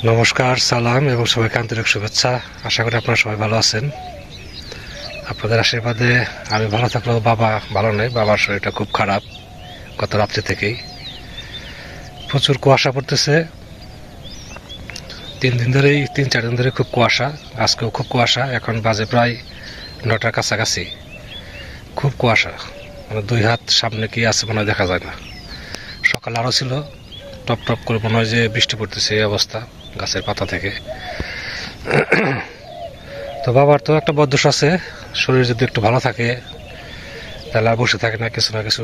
নমস্কার, সালাম এবং সবাইকে আন্তরিক শুভেচ্ছা। আশা করি আপনারা সবাই ভালো আছেন। আপনাদের আশীর্বাদে আমি ভালো থাকলেও বাবা ভালো নেই। বাবার শরীরটা খুব খারাপ গত রাত্রি থেকেই। প্রচুর কুয়াশা পড়তেছে। 3-4 দিন ধরে খুব কুয়াশা। আজকেও খুব কুয়াশা। এখন বাজে প্রায় 9টার কাছাকাছি। খুব কুয়াশা, মানে 2 হাত সামনে কি আছে মনে হয় দেখা যায় না। সকালে আরও ছিল, টপ টপ করে মনে হয় যে বৃষ্টি পড়তেছে এই অবস্থা গাছের পাতা থেকে। তো বাবার তো একটা বদদোষ আছে, শরীর যদি একটু ভালো থাকে তাহলে আর বসে থাকে না, কিছু না কিছু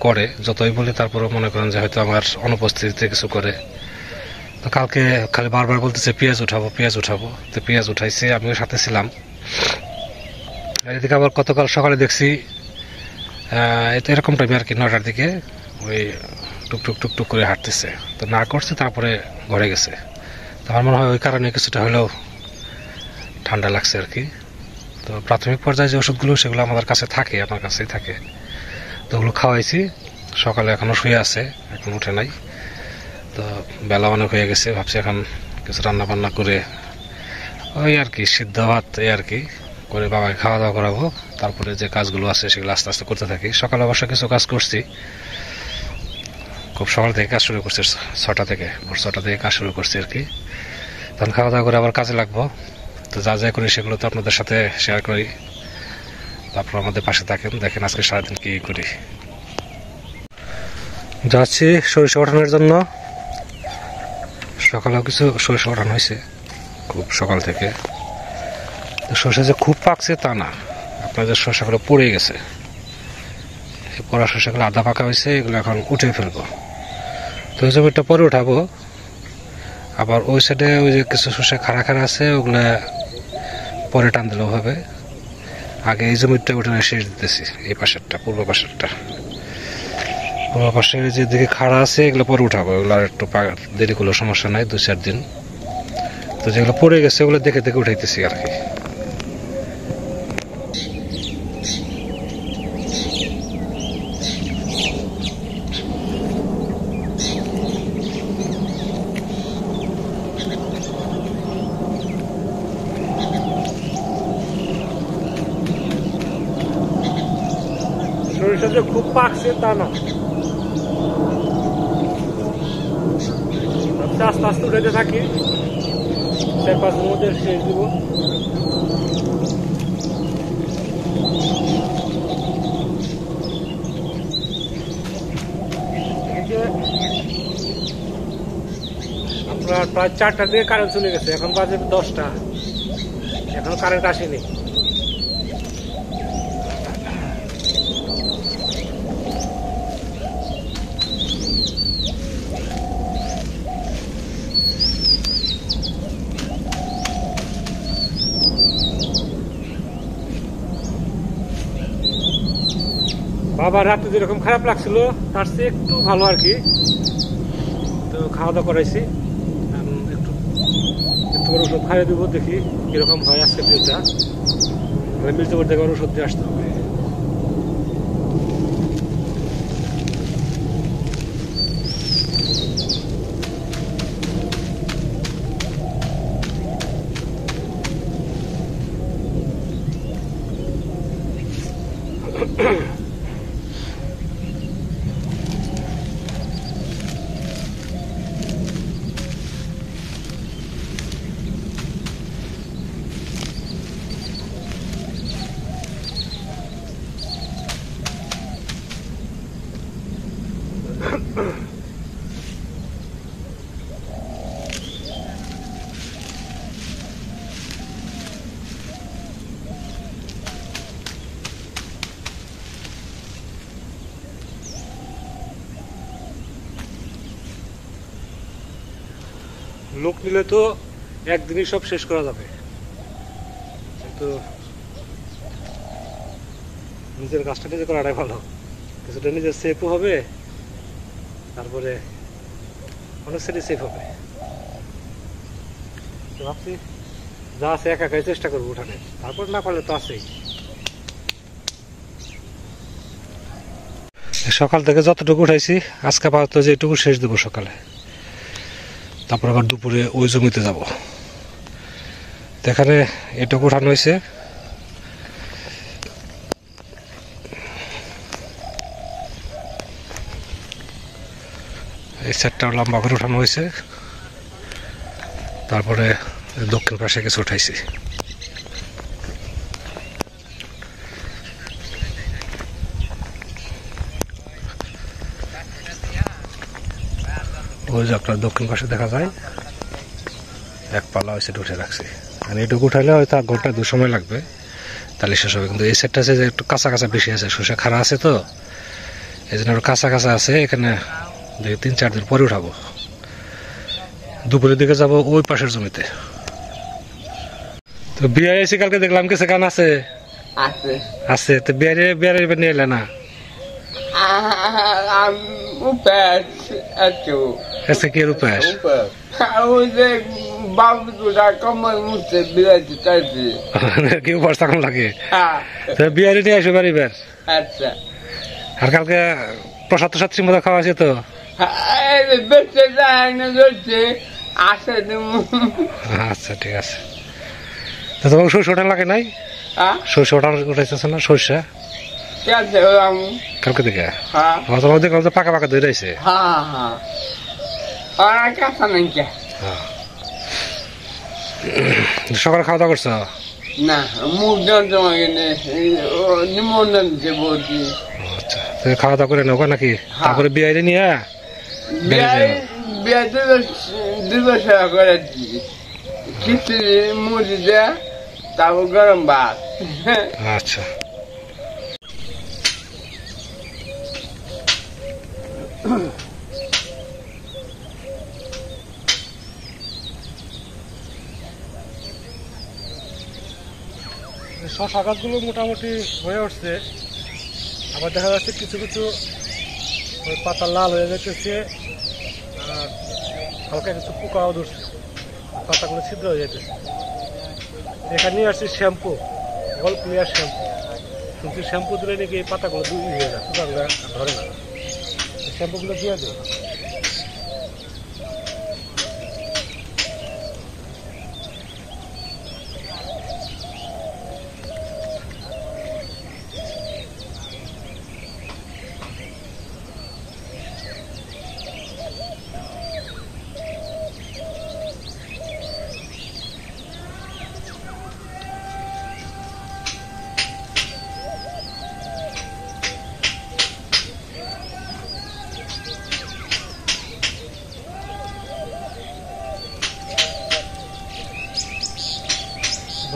করে। যতই বলি তারপরে মনে করেন যে হয়তো আমার অনুপস্থিতিতে কিছু করে। তো কালকে খালি বারবার বলতেছে পেঁয়াজ উঠাবো। তো পেঁয়াজ উঠাইছে, আমিও সাথে ছিলাম। এদিকে আবার গতকাল সকালে দেখছি এরকম টাইমে আর কি 9টার দিকে ওই টুকটুক করে হাঁটতেছে। তো না করছে, তারপরে ঘরে গেছে। তো আমার মনে হয় ওই কারণে কিছুটা হলেও ঠান্ডা লাগছে আর কি। তো প্রাথমিক পর্যায়ে যে ওষুধগুলো সেগুলো আমার কাছেই থাকে। তো ওগুলো খাওয়াইছি। সকালে এখনও শুয়ে আছে, এখন উঠে নাই। তো বেলা অনেক হয়ে গেছে, ভাবছি এখন কিছু রান্না বান্না করে ওই আর কি সিদ্ধ ভাত এই আর কি করে বাবাকে খাওয়া দাওয়া করাবো। তারপরে যে কাজগুলো আছে সেগুলো আস্তে আস্তে করতে থাকি। সকালে অবশ্য কিছু কাজ করছি, খুব সকাল থেকে কাজ শুরু করছি। 6টা থেকে কাজ শুরু করছি আর কি। তখন খাওয়া দাওয়া করে আবার কাজে লাগবো। তো যা করি সেগুলো তো আপনাদের সাথে শেয়ার করি। তারপর আমাদের পাশে থাকেন, দেখেন আজকে সারাদিন কি করি। যাচ্ছি সরিষা ওঠানোর জন্য। সকালেও কিছু সরিষা ওঠানো হয়েছে খুব সকাল থেকে। তো সরিষা যে খুব পাকছে তা না, আপনাদের সরিষাগুলো পড়ে গেছে। এই পড়া সরিষাগুলো আধা পাকা হয়েছে, এগুলো এখন উঠে ফেলবো। তো ওই জমিটা পরে উঠাবো। আবার ওই সাইডে ওই যে কিছু সরিষা খাড়া আছে, ওগুলা পরে টান দিলেও হবে। আগে এই জমিটা উঠে শেষ দিতেছি, এই পাশেরটা, পূর্ব পাশের যে দিকে খাড়া আছে এগুলো পরে উঠাবো। এগুলো আর একটু দেরি করলেও সমস্যা নাই, 2-4 দিন। তো যেগুলো পড়ে গেছে ওগুলো দেখে উঠাইতেছি আর কি। সরিষা যে খুব পাকছে তা না, আস্তে আস্তে উঠাইতে থাকি। 4-5 দিনের মধ্যে শেষ দিব। আপনার প্রায় 4টার দিকে কারেন্ট চলে গেছে, এখন বাজে 10টা, এখনো কারেন্ট আসেনি। বাবার রাতে যেরকম খারাপ লাগছিল তার চেয়ে একটু ভালো আর কি। তো খাওয়া দাওয়া করাইছি, একটু করে ওষুধ খাইয়ে দেবো, দেখি কিরকম হয় আজকে দিনটা। মির্জাপুর থেকে ওষুধ দিয়ে আসতে হবে। লোক নিলে তো একদিনই সব শেষ করা যাবে, কিন্তু নিজের কাজটা নিজে করাটাই ভালো। কিছুটা নিজের সেফও হবে, তারপরে অনেক সাইডে সেফ হবে। তো ভাবছি যা আছে একাই চেষ্টা করবো উঠানে, তারপর না পারলে তো আছেই। সকাল থেকে যতটুকু উঠাইছি আজকে আপাতত যেটুকু শেষ দেবো সকালে। তারপর আবার দুপুরে ওই জমিতে যাব। তো এখানে এটুকু উঠানো হয়েছে, এই সেটটা লম্বা করে উঠানো হয়েছে, তারপরে দক্ষিণ পাশে কিছু উঠাইছি। ওই যে আপনার দক্ষিণ পাশে দেখা যায় এক পাল্লা ওই সেট উঠে রাখছি, মানে এটুকু উঠাইলে হয়তো 1 ঘন্টা 2 সময় লাগবে, তাহলে শেষ হবে। কিন্তু এই সেটটা আছে যে একটু কাঁচা কাঁচা বেশি আছে, শসা খাড়া আছে তো এই জন্য কাঁচা কাঁচা আছে। এখানে 3-4 দিন পরে উঠাবো। দুপুরের দিকে যাব ওই পাশের জমিতে। তো বিয়ে এসে কালকে দেখলাম কিছু গান আছে আছে, তো বিয়ারে নিয়ে এলে না? আচ্ছা, কি রূপেশ কি বর্ষা কম লাগে, বিয়ারে নিয়ে আসবে বাড়ি বের। আর কালকে প্রসাদ টসাদ মতো খাওয়া আছে তো? আচ্ছা ঠিক আছে। তো তোমার সরষে ওঠান লাগে নাই? সরষে ওঠান উঠাইতেছে না সরষে কালকে থেকে? তোমার দেখলাম যে পাকা পাকা ধরে আছে। সকালে খাওয়া দাওয়া করছো? না, মুখ নিমন্ত্রণ দিতে বলছি। আচ্ছা, খাওয়া দাওয়া করে নেবো নাকি? তারপরে বিয়ে নিয়ে বিয়ে 2 বছর করে খিচুড়ি মুড়ি দেয়া, তারপর গরম ভাত। আচ্ছা, শশা গাছগুলো মোটামুটি হয়ে উঠছে। আবার দেখা যাচ্ছে কিছু কিছু পাতা লাল হয়ে যাচ্ছে, আর হালকা কিছু পোকাও ধরছে, পাতাগুলো ছিদ্র হয়ে যাইতেছে। এখানে নিয়ে আসছি শ্যাম্পু, অল ক্লিয়ার শ্যাম্পু। কিন্তু শ্যাম্পু দিলে নাকি এই পাতাগুলো দুই হয়ে যায়, পোকাগুলো ধরে না। শ্যাম্পুগুলো দিয়ে দেয়।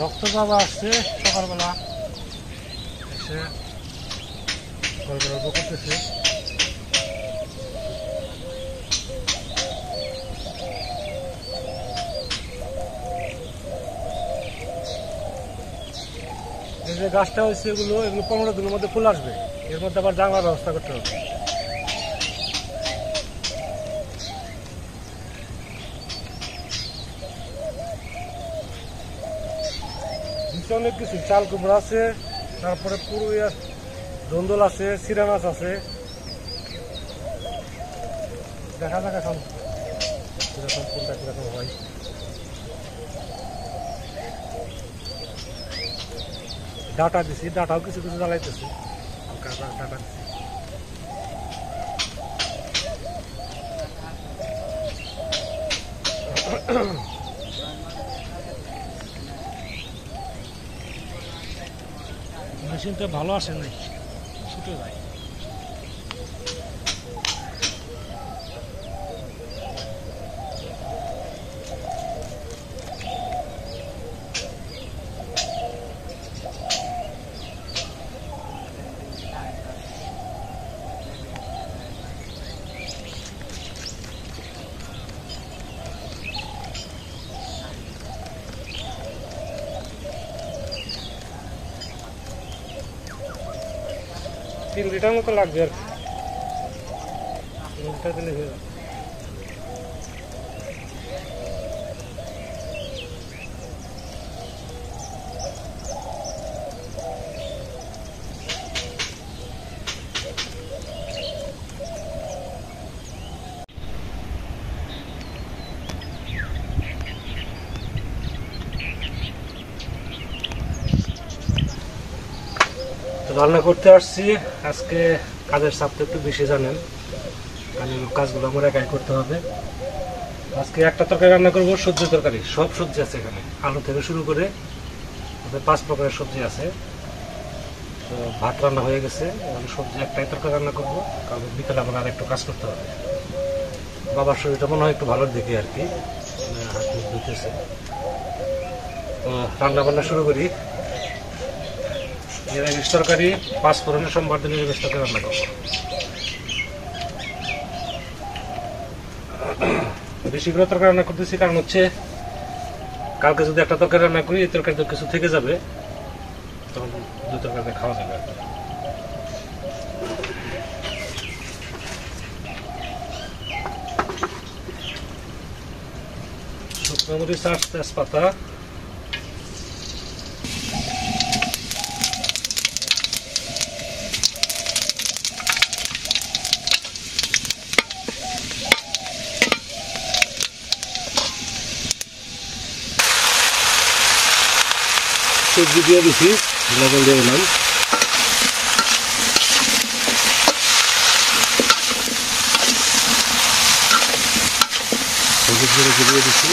ডক্টর বাবা আসছে সকালবেলা, এসে গল্প করতেছে। এই যে গাছটা হয়েছে এগুলো 15 দিনের মধ্যে ফুল আসবে। এর মধ্যে আবার জানলার ব্যবস্থা করতে হবে। অনেক কিছু চাল কুমড়া আছে, তারপরে পুরুই ধন্দল আছে, চিরা মাছ আছে। দেখা যাক এখন কিরকম কোনটা কিরকম হয়। ডাটা দিছি, ডাটাও কিছু কিছু জ্বালাইতেছি, ডাটা দিছি। মেশিনটা ভালো আসে নাই, ছুটে যায়। তিন লিটার মতো লাগবে আর কি, 3 লিটার দিলে হয়ে যাবে। রান্না করতে আসছি। আজকে কাজের চাপ তো একটু বেশি, জানেন, কারণ কাজগুলো আমার একাই করতে হবে। আজকে একটা তরকারি রান্না করবো, সবজি তরকারি, সব সবজি আছে এখানে, আলু থেকে শুরু করে 5 প্রকারের সবজি আছে। তো ভাত রান্না হয়ে গেছে, এখন সবজি একটাই তরকারি রান্না করবো, কারণ বিকেলে আমার আর একটু কাজ করতে হবে। বাবার শরীরটা মনে হয় একটু ভালোর দিকে আর কি, হাত মুখ ধুতেছে। তো রান্না বান্না শুরু করি। নিরামিষ তরকারি, 5 ফোড়নের সোমবার দিন নিরামিষ তরকারি রান্না করবো। বেশি করে তরকারি রান্না করতেছি কারণ হচ্ছে কালকে যদি একটা তরকারি রান্না করি, এই তরকারি তো কিছু থেকে যাবে, তখন 2 তরকারিতে খাওয়া যাবে আর কি। শুকনো মরিচ আর তেজপাতা, সবজি দিয়ে দিচ্ছি, লবণ দিয়ে দিলাম। দিয়ে দিচ্ছি।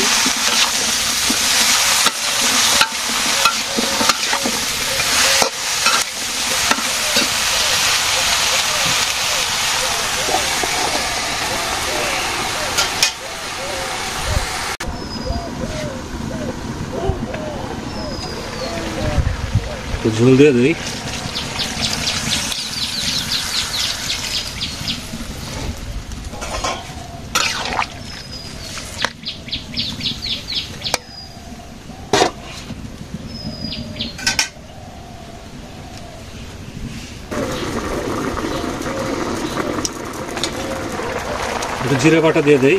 ঝোল দিয়ে দিই। একটু জিরে বাটা দিয়ে দেই।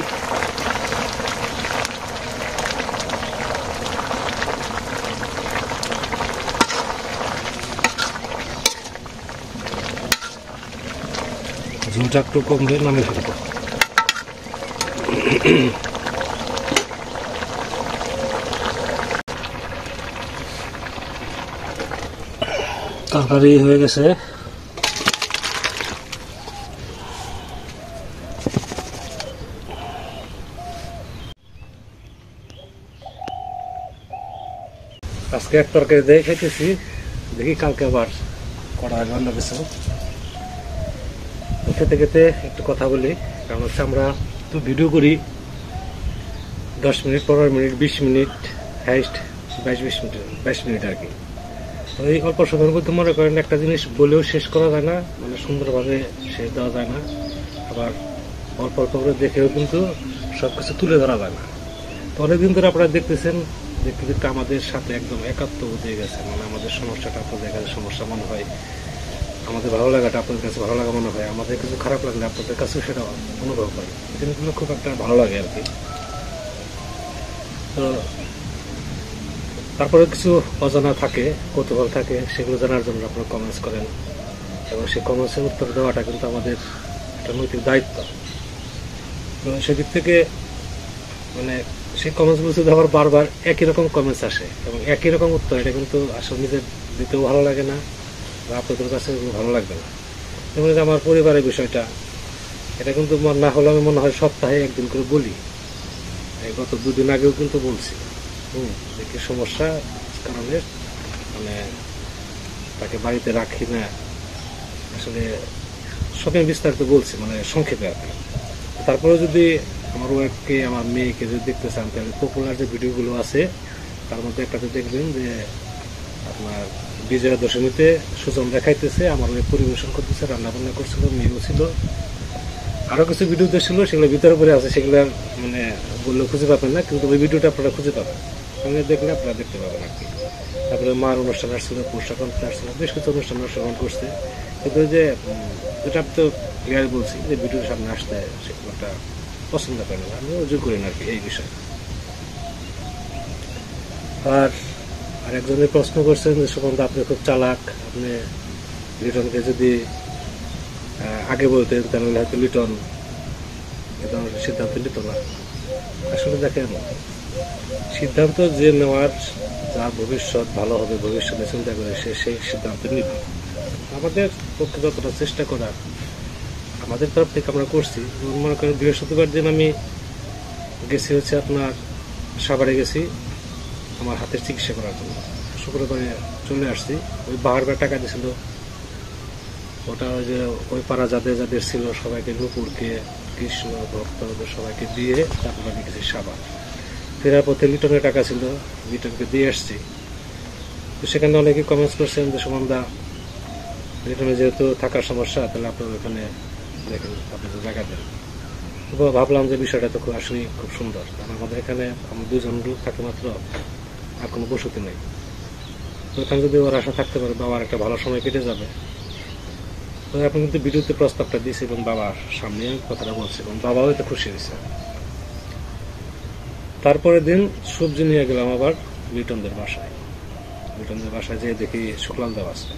ঝোলটা একটু কমবে, নামে ফেলবো। তরকারি হয়ে গেছে। আজকে এক তরকারি দিয়ে খাইতেছি, দেখি কালকে আবার করা হবে অন্য কিছু। খেতে খেতে একটু কথা বলি, কারণ হচ্ছে আমরা তো ভিডিও করি 10 minute, 15 minute, 20 minute, highest 22 minute আর কি। তো এই অল্প সময়ের মধ্যে মনে করেন একটা জিনিস বলেও শেষ করা যায় না, মানে সুন্দরভাবে শেষ দেওয়া যায় না, আবার অল্প অল্প করে দেখেও কিন্তু সব কিছু তুলে ধরা যায় না। তো অনেকদিন ধরে আপনারা দেখতেছেন, দেখতে দেখতে আমাদের সাথে একদম একাত্ম হয়ে গেছে, মানে আমাদের সমস্যাটা আপনাদের কাছে সমস্যা মনে হয়, আমাদের ভালো লাগাটা আপনাদের কাছে ভালো লাগা মনে হয়, আমাদের কিছু খারাপ লাগলে আপনাদের কাছেও সেটা অনুভব হয়। এই জিনিসগুলো খুব একটা ভালো লাগে আর কি। তো তারপরে কিছু অজানা থাকে, কৌতূহল থাকে, সেগুলো জানার জন্য আপনারা কমেন্টস করেন, এবং সেই কমেন্টসের উত্তর দেওয়াটা কিন্তু আমাদের একটা নৈতিক দায়িত্ব। তো সেদিক থেকে মানে সেই কমেন্টসগুলো যদি আবার বারবার একই রকম কমেন্টস আসে এবং একই রকম উত্তর, এটা কিন্তু আসলে নিজের দিতেও ভালো লাগে না, বা আপনাদের কাছে ভালো লাগবে না। যেমন যে আমার পরিবারের বিষয়টা, এটা কিন্তু না হলে আমি মনে হয় সপ্তাহে একদিন করে বলি। গত 2 দিন আগেও কিন্তু বলছি দেখি সমস্যা কারণে মানে তাকে বাড়িতে রাখি না, আসলে সবই বিস্তারিত বলছি, মানে সংক্ষেপে আর কি। তারপরে যদি আমার ওয়াইফকে, আমার মেয়েকে যদি দেখতে চান, তাহলে পপুলার যে ভিডিওগুলো আছে তার মধ্যে একটাতে দেখবেন যে আপনার বিজয়া দশমীতে সুজন দেখাইতেছে, আমার ওই পরিবেশন করতেছে, রান্নাবান্না করছিল, মেয়েও ছিল, আরো কিছু ভিডিও ছিল, সেগুলো ভিতরে পরে আছে, সেগুলো মানে বললেও খুঁজে পাবেন না, কিন্তু ওই ভিডিওটা আপনারা খুঁজে পাবেন, দেখলে আপনারা দেখতে পাবেন আর কি। তারপরে মার অনুষ্ঠান আসছিল, পোশাক আসছিল, বেশ কিছু অনুষ্ঠান অংশগ্রহণ করছে, কিন্তু যে যেটা তো ক্লিয়ার বলছি যে ভিডিওর সামনে আসতে সেগুলো একটা পছন্দ করে না, আমি অজু করি না আর কি এই বিষয়ে। আর একজনের প্রশ্ন করছেন যে সুগন্ধ আপনি খুব চালাক, আপনি লিটনকে যদি আগে বলতেন তাহলে হয়তো লিটন সিদ্ধান্ত নিত না। আসলে দেখেন, সিদ্ধান্ত যে নেওয়ার, যার ভবিষ্যৎ ভালো হবে, ভবিষ্যতে চিন্তা করে সেই সিদ্ধান্ত নিবে। আমাদের পক্ষে যতটা চেষ্টা করার আমাদের তরফ থেকে আমরা করছি। মনে করেন বৃহস্পতিবার দিন আমি গেছি হচ্ছে আপনার সাভারে গেছি আমার হাতের চিকিৎসা করার জন্য। শুক্রবারে চলে আসছি। ওই বারবার টাকা দিয়েছিল, ওটা ওই যে ওই পাড়া যাদের যাদের ছিল সবাইকে, নুপুরকে, কৃষ্ণ ভক্ত সবাইকে দিয়ে তারপর আমি গেছি সাভার। ফেরার পথে লিটনের টাকা ছিল, লিটনকে দিয়ে আসছি। তো সেখানে অনেকে কমেন্টস করছেন যে সুমনদা, লিটনে যেহেতু থাকার সমস্যা তাহলে আপনার ওখানে দেখেন আপনাদের জায়গা দেন। তো ভাবলাম যে বিষয়টা তো খুব আসলে খুব সুন্দর, কারণ আমাদের এখানে আমরা 2 জন লোক থাকে মাত্র, আর কোনো বসতি নেই। তো এখানে যদি ওর আশা থাকতে পারে বাবার একটা ভালো সময় কেটে যাবে। তো আপনি কিন্তু ভিডিওতে প্রস্তাবটা দিয়েছি এবং বাবার সামনে কথাটা বলছি এবং বাবাও এতে খুশি হয়েছে। তারপরের দিন সবজি নিয়ে গেলাম আবার লিটনদের বাসায়। লিটনদের বাসায় যেয়ে দেখি শুক্লাল দেওয়া আছে।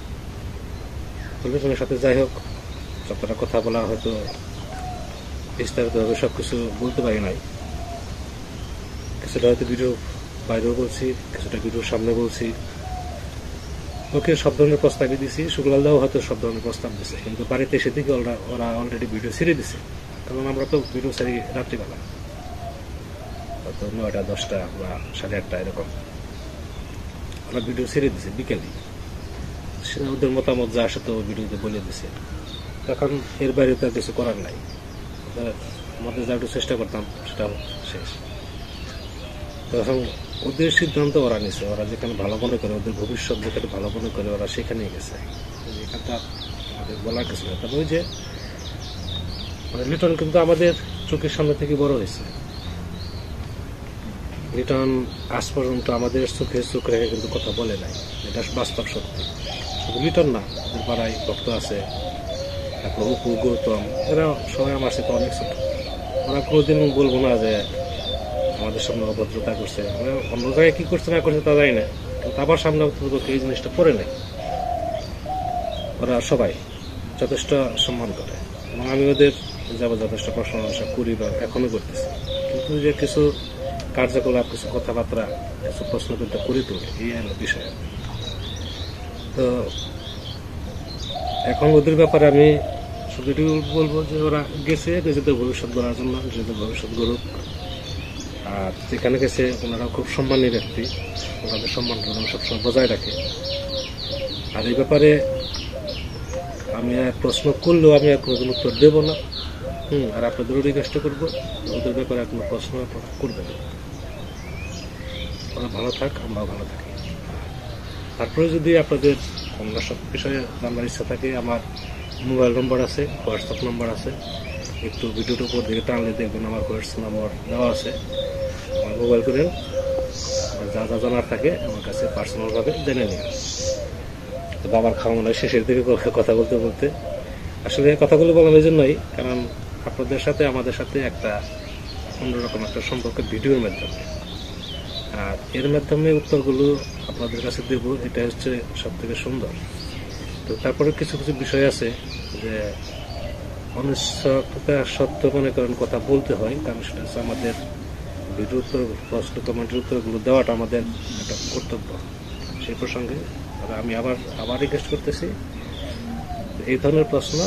তো লিটনের সাথে যাই হোক যতটা কথা বলা হয়তো বিস্তারিতভাবে সবকিছু বলতে পারি নাই। কিছুটা হয়তো ভিডিও বাইরেও বলছি, কিছুটা ভিডিওর সামনে বলছি। ওকে সব ধরনের প্রস্তাবই দিছি, শুক্লালদাও হয়তো সব ধরনের প্রস্তাব দিছে, কিন্তু বাড়িতে এসে থেকে ওরা অলরেডি ভিডিও ছেড়ে দিছে। কারণ আমরা তো ভিডিও ছাড়ি রাত্রিবেলা, হয়তো 9টা 10টা বা 8:30 এরকম ওরা ভিডিও ছেড়ে দিছে বিকেলে। ওদের মতামত যা আসে তো ভিডিওতে বলে দিছে। এখন এর বাইরে তো আর কিছু করার নাই। আমাদের যা একটু চেষ্টা করতাম সেটা শেষ। তখন ওদের সিদ্ধান্ত ওরা নিছে, ওরা যেখানে ভালো মনে করে, ওদের ভবিষ্যৎ যেখানে ভালো মনে করে ওরা সেখানেই গেছে। এখানটা আমাদের বলার কিছু না। তবে ওই যে লিটন কিন্তু আমাদের চোখের সামনে থেকে বড় হয়েছে। লিটন আজ পর্যন্ত আমাদের চোখে চোখ রেখে কিন্তু কথা বলে নাই, এটা বাস্তব সত্যি। শুধু লিটন না, ওদের পাড়ায় ভক্ত আছে, তারপর অপু, গৌতম, এরা সবাই আমার সাথে অনেক ছোট। ওরা কোনোদিন বলবো না যে আমাদের সামনে অভদ্রতা করছে। অন্য জায়গায় কি করছে না করছে তা জানি না, কিন্তু আবার সামনে এই জিনিসটা পড়ে নেয়। ওরা সবাই যথেষ্ট সম্মান করে এবং আমি ওদের যথেষ্ট প্রশংসা করি বা এখনো করতেছি। কিন্তু যে কিছু কার্যকলাপ, কিছু কথাবার্তা, কিছু প্রশ্ন কিন্তু করে তোলে, এই হলো বিষয়। তো এখন ওদের ব্যাপারে আমি শুধু এটুকু বলবো যে ওরা গেছে নিজেদের ভবিষ্যৎ গড়ার জন্য, নিজেদের ভবিষ্যৎ গড়ুক। আর যেখানে গেছে ওনারা খুব সম্মানী ব্যক্তি, ওনাদের সম্মানটা সবসময় বজায় রাখে। আর এই ব্যাপারে আমি প্রশ্ন করলেও আমি আর কোনোদিন উত্তর দেবো না। আর আপনাদেরও রিকোয়েস্ট করবো ওদের ব্যাপারে কোনো প্রশ্ন করবেন। ওরা ভালো থাক, আমরাও ভালো থাকি। তারপরে যদি আপনাদের অন্য সব বিষয়ে জানার ইচ্ছা থাকে, আমার মোবাইল নম্বর আছে, হোয়াটসঅ্যাপ নম্বর আছে। একটু ভিডিওটার উপর দিকে টানলে দেখবেন আমার হোয়াটসঅ্যাপ নম্বর দেওয়া আছে। আমার মোবাইল করেন, যা যা জানার থাকে আমার কাছে পার্সোনালভাবে জেনে নিন। তো বাবার খাওয়ানোর শেষের দিকে কথা বলতে বলতে আসলে কথাগুলো বলার জন্যই, কারণ আপনাদের সাথে আমাদের সাথে একটা অন্যরকম একটা সম্পর্ক ভিডিওর মাধ্যমে, আর এর মাধ্যমে উত্তরগুলো আপনাদের কাছে দেব, এটা হচ্ছে সব থেকে সুন্দর। তো তারপরে কিছু কিছু বিষয় আছে যে অনিশ্চয়তা সত্য মনে করেন কথা বলতে হয়, কারণ সেটা হচ্ছে আমাদের ভিডিও উত্তর, প্রশ্ন কমেন্টের উত্তরগুলো দেওয়াটা আমাদের একটা কর্তব্য। সেই প্রসঙ্গে আমি আবার রিকোয়েস্ট করতেছি, এই ধরনের প্রশ্ন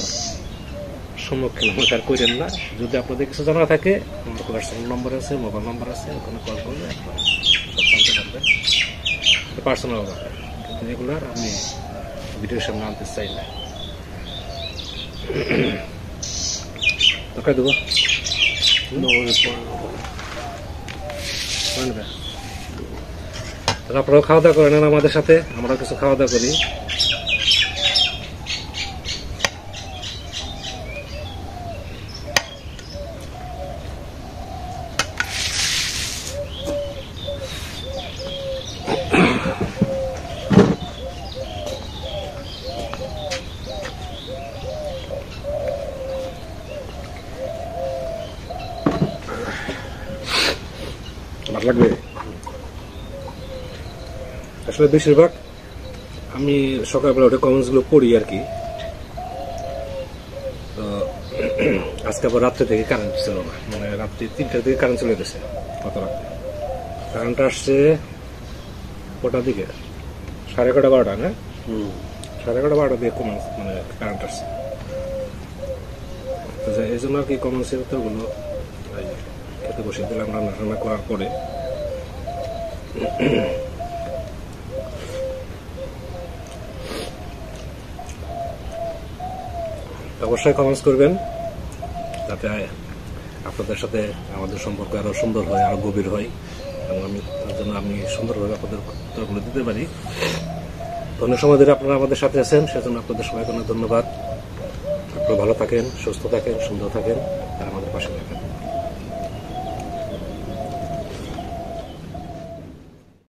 সম্মুখীন আর করেন না। যদি আপনাদের কিছু জানা থাকে, আমার হোয়াটসঅ্যাপ নম্বর আছে, মোবাইল নম্বর আছে, ওখানে কল করলে আপনারা সব জানতে পারবেন পার্সোনাল ব্যাপারে। কিন্তু এগুলার আমি ভিডিওর সামনে আনতে চাই না। দেবো আপনারাও খাওয়া দাওয়া করেন আমাদের সাথে, আমরাও কিছু খাওয়া দাওয়া করি। ভালো লাগবে। আসলে বেশিরভাগ আমি সকালবেলা ওটা কমেন্টসগুলো পড়ি আর কি। তো আজকে আবার রাত্রে থেকে কারেন্ট ছিল না, মানে রাত্রি 3টার দিকে কারেন্ট চলে গেছে। গত রাত্রে কারেন্ট আসছে কটার দিকে, 9:30 12টা না, 11:30-12টা দিয়ে কমন মানে কারেন্ট আসছে। তো এই জন্য আর কি কমন্সের উত্তরগুলো খেতে বসিয়ে দিলাম রান্না করার পরে। অবশ্যই কমেন্টস করবেন যাতে আপনাদের সাথে আমাদের সম্পর্ক আরো সুন্দর হয়, আরো গভীর হয়, এবং আমি সুন্দরভাবে আপনাদের উত্তরগুলো দিতে পারি। অনেক সময় ধরে আপনারা আমাদের সাথে আছেন, সেজন্য আপনাদের সবাইকে অনেক ধন্যবাদ। আপনারা ভালো থাকেন, সুস্থ থাকেন, সুন্দর থাকেন, আর আমাদের পাশে থাকেন।